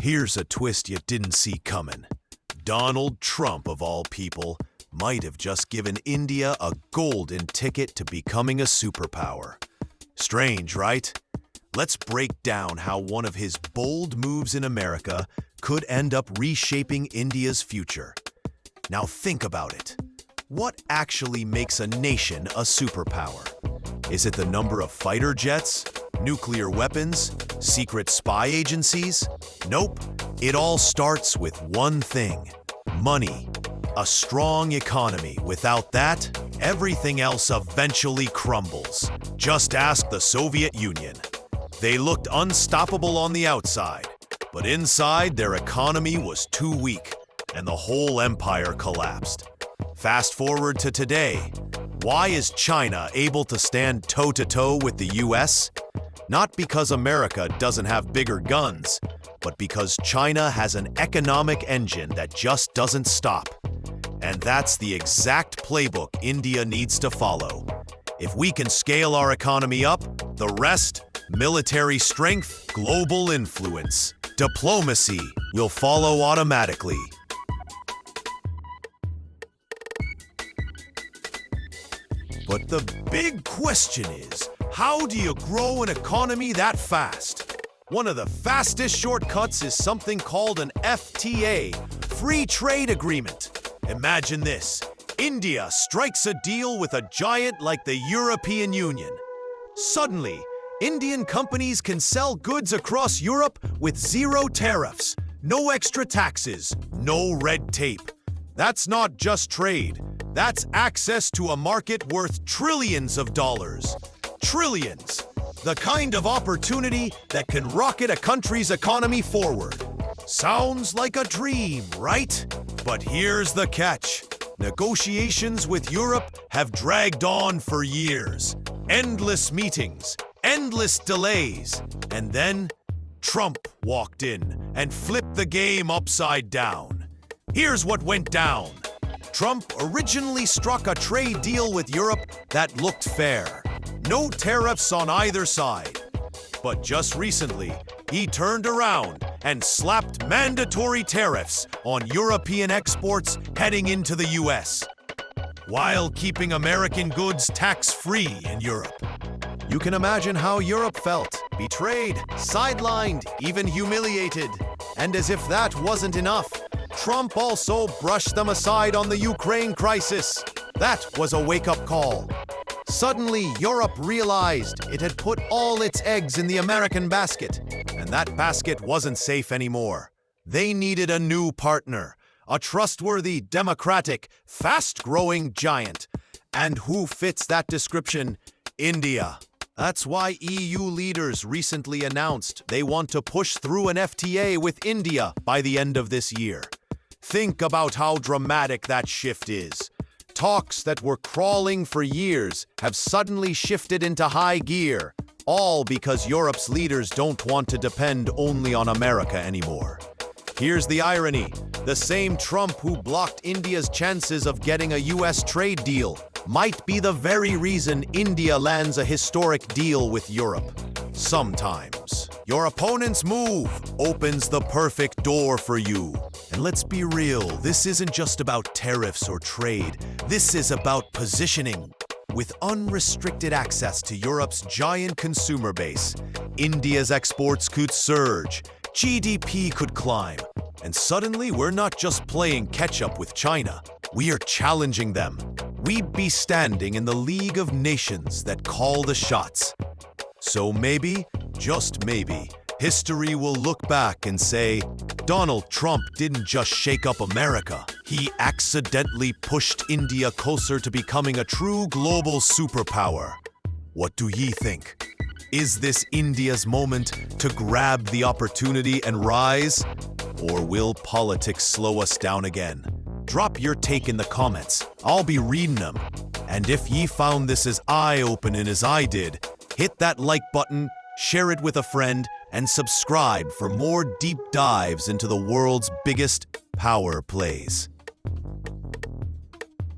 Here's a twist you didn't see coming. Donald Trump, of all people, might have just given India a golden ticket to becoming a superpower. Strange, right? Let's break down how one of his bold moves in America could end up reshaping India's future. Now think about it. What actually makes a nation a superpower? Is it the number of fighter jets? Nuclear weapons? Secret spy agencies? Nope. It all starts with one thing: money. A strong economy. Without that, everything else eventually crumbles. Just ask the Soviet Union. They looked unstoppable on the outside, but inside their economy was too weak, and the whole empire collapsed. Fast forward to today. Why is China able to stand toe-to-toe with the US? Not because America doesn't have bigger guns, but because China has an economic engine that just doesn't stop. And that's the exact playbook India needs to follow. If we can scale our economy up, the rest, military strength, global influence, diplomacy, will follow automatically. But the big question is, how do you grow an economy that fast? One of the fastest shortcuts is something called an FTA, Free Trade Agreement. Imagine this: India strikes a deal with a giant like the European Union. Suddenly, Indian companies can sell goods across Europe with zero tariffs, no extra taxes, no red tape. That's not just trade. That's access to a market worth trillions of dollars. Trillions. The kind of opportunity that can rocket a country's economy forward. Sounds like a dream, right? But here's the catch. Negotiations with Europe have dragged on for years. Endless meetings, endless delays. And then Trump walked in and flipped the game upside down. Here's what went down. Trump originally struck a trade deal with Europe that looked fair. No tariffs on either side. But just recently, he turned around and slapped mandatory tariffs on European exports heading into the US, while keeping American goods tax-free in Europe. You can imagine how Europe felt: betrayed, sidelined, even humiliated. And as if that wasn't enough, Trump also brushed them aside on the Ukraine crisis. That was a wake-up call. Suddenly, Europe realized it had put all its eggs in the American basket, and that basket wasn't safe anymore. They needed a new partner, a trustworthy, democratic, fast-growing giant. And who fits that description? India. That's why EU leaders recently announced they want to push through an FTA with India by the end of this year. Think about how dramatic that shift is. Talks that were crawling for years have suddenly shifted into high gear, all because Europe's leaders don't want to depend only on America anymore. Here's the irony. The same Trump who blocked India's chances of getting a US trade deal might be the very reason India lands a historic deal with Europe. Sometimes, your opponent's move opens the perfect door for you. And let's be real, this isn't just about tariffs or trade. This is about positioning. With unrestricted access to Europe's giant consumer base, India's exports could surge, GDP could climb, and suddenly we're not just playing catch-up with China. We are challenging them. We'd be standing in the League of Nations that call the shots. So maybe, just maybe, history will look back and say, Donald Trump didn't just shake up America. He accidentally pushed India closer to becoming a true global superpower. What do ye think? Is this India's moment to grab the opportunity and rise? Or will politics slow us down again? Drop your take in the comments. I'll be reading them. And if ye found this as eye-opening as I did, hit that like button, share it with a friend, and subscribe for more deep dives into the world's biggest power plays.